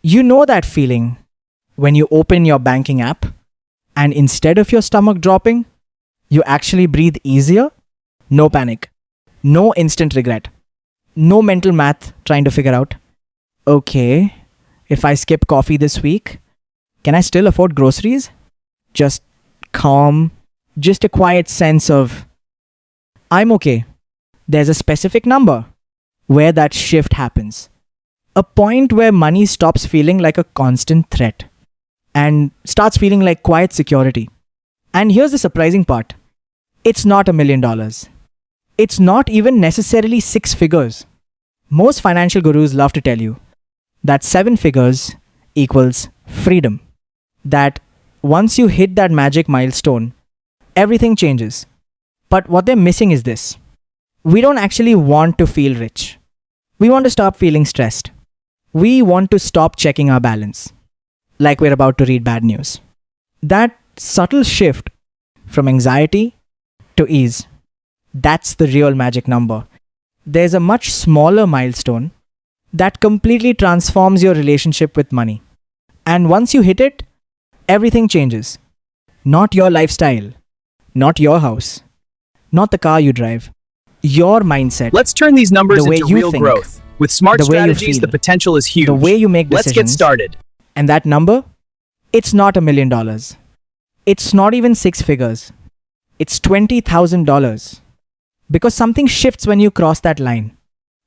You know that feeling when you open your banking app and instead of your stomach dropping, you actually breathe easier? No panic, no instant regret, no mental math trying to figure out, okay, if I skip coffee this week, can I still afford groceries? Just calm, just a quiet sense of, I'm okay. There's a specific number where that shift happens. A point where money stops feeling like a constant threat and starts feeling like quiet security. And here's the surprising part. It's not $1 million. It's not even necessarily 6 figures. Most financial gurus love to tell you that 7 figures equals freedom. That once you hit that magic milestone, everything changes. But what they're missing is this. We don't actually want to feel rich. We want to stop feeling stressed. We want to stop checking our balance, like we're about to read bad news. That subtle shift from anxiety to ease, that's the real magic number. There's a much smaller milestone that completely transforms your relationship with money. And once you hit it, everything changes. Not your lifestyle, not your house, not the car you drive, your mindset. Let's turn these numbers the way into you real think, growth. With smart the way you strategies, feel, the potential is huge. the way you make decisions. Let's get started. And that number, it's not $1 million. It's not even 6 figures. It's $20,000. Because something shifts when you cross that line.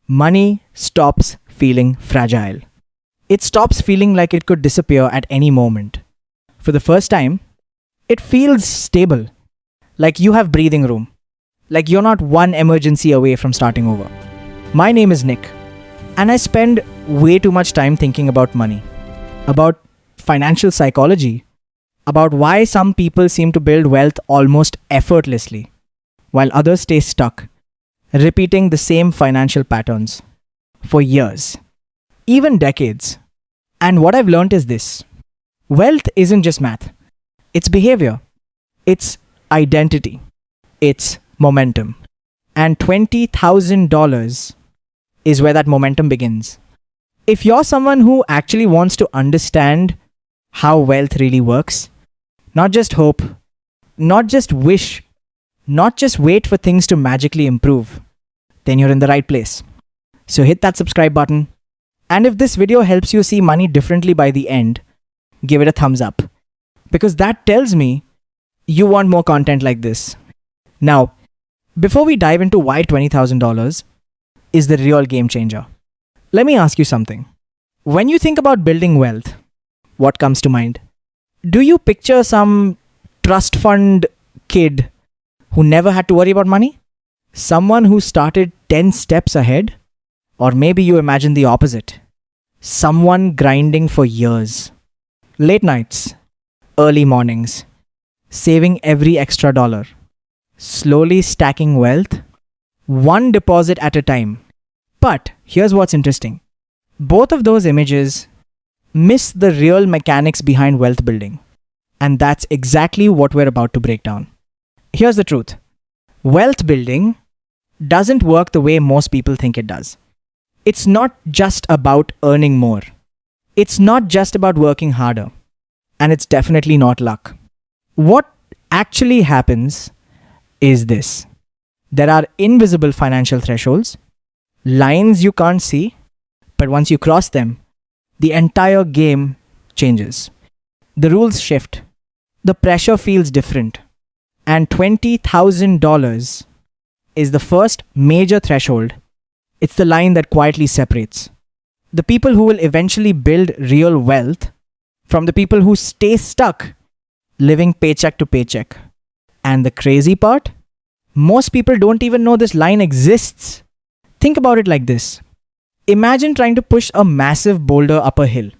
Money stops feeling fragile. It stops feeling like it could disappear at any moment. For the first time, it feels stable. Like you have breathing room. Like you're not one emergency away from starting over. My name is Nick. And I spend way too much time thinking about money, about financial psychology, about why some people seem to build wealth almost effortlessly, while others stay stuck, repeating the same financial patterns for years, even decades. And what I've learned is this. Wealth isn't just math. It's behavior. It's identity. It's momentum. And $20,000 is where that momentum begins. If you're someone who actually wants to understand how wealth really works, not just hope, not just wish, not just wait for things to magically improve, then you're in the right place. So hit that subscribe button. And if this video helps you see money differently by the end, give it a thumbs up. Because that tells me you want more content like this. Now, before we dive into why $20,000 is the real game changer, let me ask you something. When you think about building wealth, what comes to mind? Do you picture some trust fund kid who never had to worry about money? Someone who started 10 steps ahead? Or maybe you imagine the opposite. Someone grinding for years. Late nights, early mornings, saving every extra dollar, slowly stacking wealth, one deposit at a time. But here's what's interesting. Both of those images miss the real mechanics behind wealth building. And that's exactly what we're about to break down. Here's the truth. Wealth building doesn't work the way most people think it does. It's not just about earning more. It's not just about working harder. And it's definitely not luck. What actually happens is this. There are invisible financial thresholds, lines you can't see, but once you cross them, the entire game changes. The rules shift. The pressure feels different. And $20,000 is the first major threshold. It's the line that quietly separates the people who will eventually build real wealth from the people who stay stuck living paycheck to paycheck. And the crazy part? Most people don't even know this line exists. Think about it like this. Imagine trying to push a massive boulder up a hill.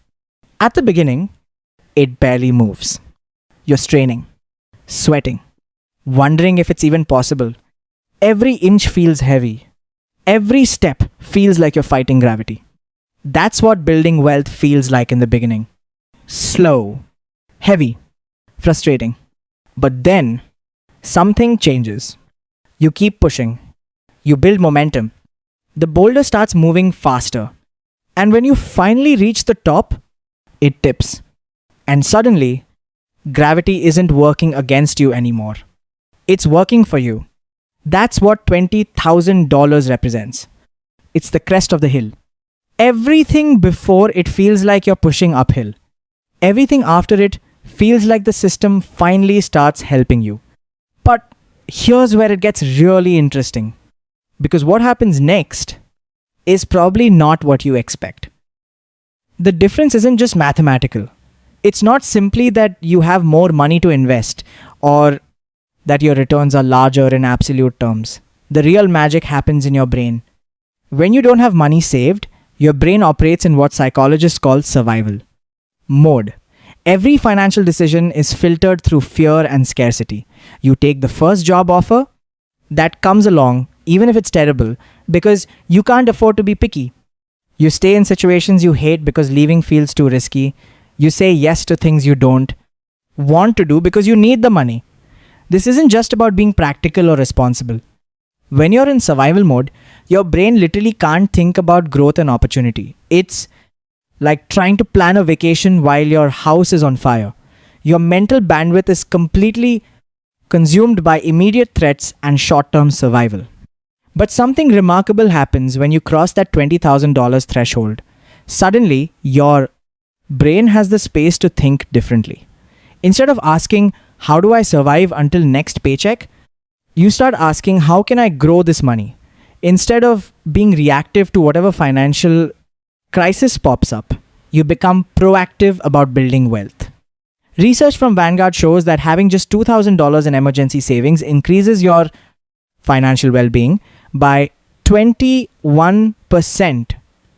At the beginning, it barely moves. You're straining, sweating, wondering if it's even possible. Every inch feels heavy. Every step feels like you're fighting gravity. That's what building wealth feels like in the beginning. Slow, heavy, frustrating. But then, something changes. You keep pushing. You build momentum. The boulder starts moving faster. And when you finally reach the top, it tips. And suddenly, gravity isn't working against you anymore. It's working for you. That's what $20,000 represents. It's the crest of the hill. Everything before it feels like you're pushing uphill. Everything after it feels like the system finally starts helping you. But here's where it gets really interesting. Because what happens next is probably not what you expect. The difference isn't just mathematical. It's not simply that you have more money to invest or that your returns are larger in absolute terms. The real magic happens in your brain. When you don't have money saved, your brain operates in what psychologists call survival mode. Every financial decision is filtered through fear and scarcity. You take the first job offer that comes along, even if it's terrible, because you can't afford to be picky. You stay in situations you hate because leaving feels too risky. You say yes to things you don't want to do because you need the money. This isn't just about being practical or responsible. When you're in survival mode, your brain literally can't think about growth and opportunity. It's like trying to plan a vacation while your house is on fire. Your mental bandwidth is completely consumed by immediate threats and short-term survival. But something remarkable happens when you cross that $20,000 threshold. Suddenly, your brain has the space to think differently. Instead of asking, how do I survive until next paycheck? You start asking, how can I grow this money? Instead of being reactive to whatever financial crisis pops up, you become proactive about building wealth. Research from Vanguard shows that having just $2,000 in emergency savings increases your financial well-being by 21%.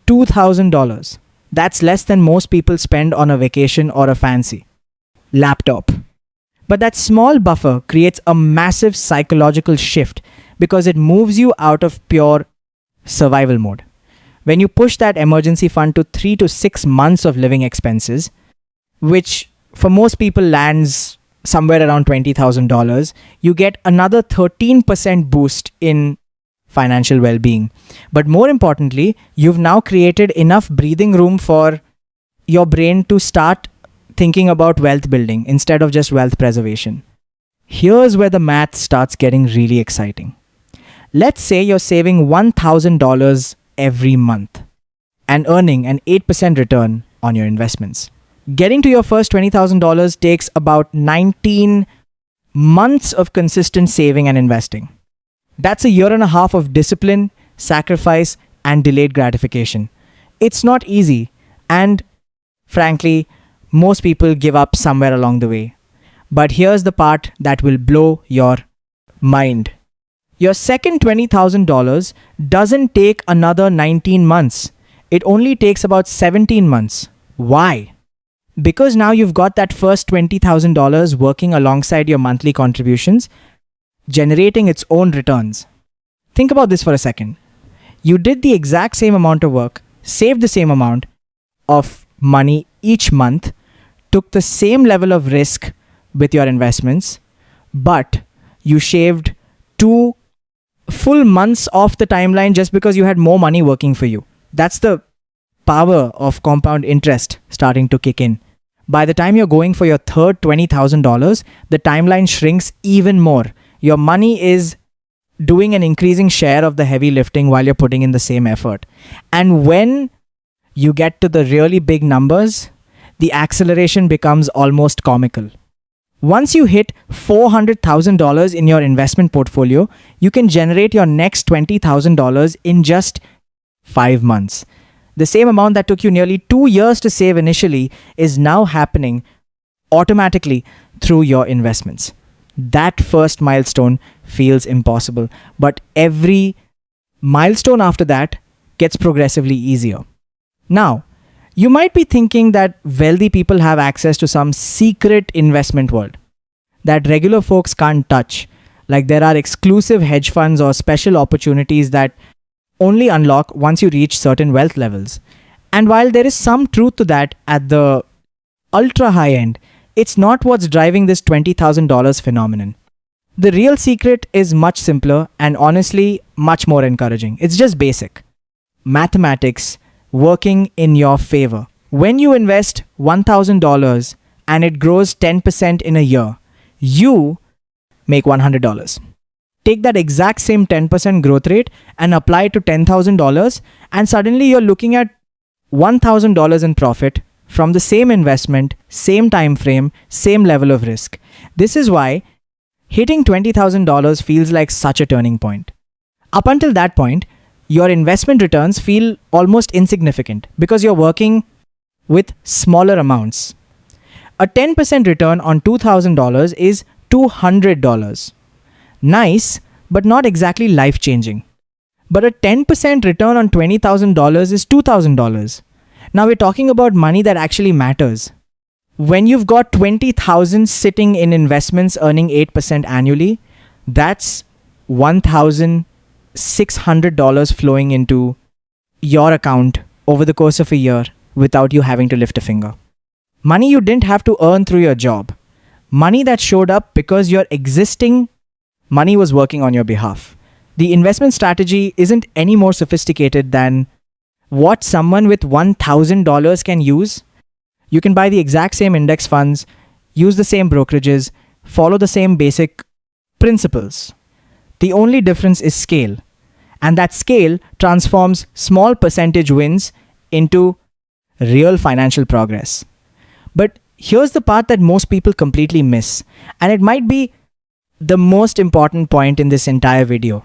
$2,000. That's less than most people spend on a vacation or a fancy laptop. But that small buffer creates a massive psychological shift because it moves you out of pure survival mode. When you push that emergency fund to 3 to 6 months of living expenses, which for most people lands somewhere around $20,000, you get another 13% boost in financial well-being. But more importantly, you've now created enough breathing room for your brain to start thinking about wealth building instead of just wealth preservation. Here's where the math starts getting really exciting. Let's say you're saving $1,000 every month and earning an 8% return on your investments. Getting to your first $20,000 takes about 19 months of consistent saving and investing. That's a year and a half of discipline, sacrifice, and delayed gratification. It's not easy, and frankly, most people give up somewhere along the way. But here's the part that will blow your mind. Your second $20,000 doesn't take another 19 months. It only takes about 17 months. Why? Because now you've got that first $20,000 working alongside your monthly contributions, generating its own returns. Think about this for a second. You did the exact same amount of work, saved the same amount of money each month, took the same level of risk with your investments, but you shaved 2 full months off the timeline just because you had more money working for you. That's the power of compound interest starting to kick in. By the time you're going for your third $20,000, the timeline shrinks even more. Your money is doing an increasing share of the heavy lifting while you're putting in the same effort. And when you get to the really big numbers, the acceleration becomes almost comical. Once you hit $400,000 in your investment portfolio, you can generate your next $20,000 in just 5 months. The same amount that took you nearly 2 years to save initially is now happening automatically through your investments. That first milestone feels impossible, but every milestone after that gets progressively easier. Now, you might be thinking that wealthy people have access to some secret investment world that regular folks can't touch, like there are exclusive hedge funds or special opportunities that only unlock once you reach certain wealth levels. And while there is some truth to that at the ultra high end, it's not what's driving this $20,000 phenomenon. The real secret is much simpler and honestly much more encouraging. It's just basic mathematics working in your favor. When you invest $1,000 and it grows 10% in a year, you make $100. Take that exact same 10% growth rate and apply it to $10,000, and suddenly you're looking at $1,000 in profit from the same investment, same time frame, same level of risk. This is why hitting $20,000 feels like such a turning point. Up until that point, your investment returns feel almost insignificant because you're working with smaller amounts. A 10% return on $2,000 is $200. Nice, but not exactly life-changing. But a 10% return on $20,000 is $2,000. Now we're talking about money that actually matters. When you've got 20,000 sitting in investments earning 8% annually, that's $1,600 flowing into your account over the course of a year without you having to lift a finger. Money you didn't have to earn through your job. Money that showed up because your existing money was working on your behalf. The investment strategy isn't any more sophisticated than what someone with $1,000 can use. You can buy the exact same index funds, use the same brokerages, follow the same basic principles. The only difference is scale. And that scale transforms small percentage wins into real financial progress. But here's the part that most people completely miss, and it might be the most important point in this entire video.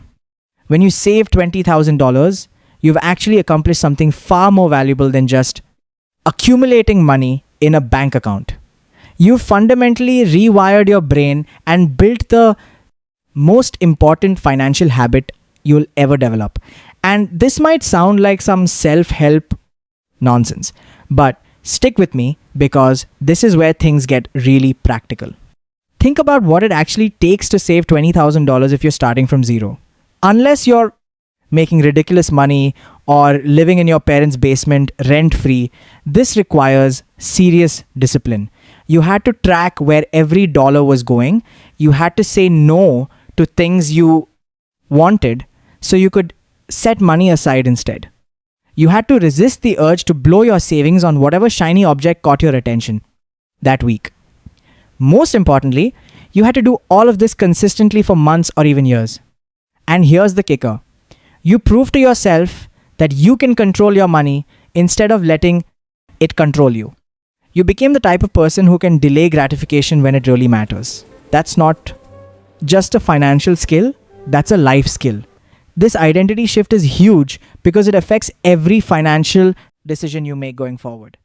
When you save $20,000, you've actually accomplished something far more valuable than just accumulating money in a bank account. You've fundamentally rewired your brain and built the most important financial habit you'll ever develop. And this might sound like some self-help nonsense, but stick with me because this is where things get really practical. Think about what it actually takes to save $20,000 if you're starting from zero. Unless you're making ridiculous money or living in your parents' basement rent-free, this requires serious discipline. You had to track where every dollar was going. You had to say no to things you wanted so you could set money aside instead. You had to resist the urge to blow your savings on whatever shiny object caught your attention that week. Most importantly, you had to do all of this consistently for months or even years. And here's the kicker. You proved to yourself that you can control your money instead of letting it control you. You became the type of person who can delay gratification when it really matters. That's not just a financial skill, that's a life skill. This identity shift is huge because it affects every financial decision you make going forward.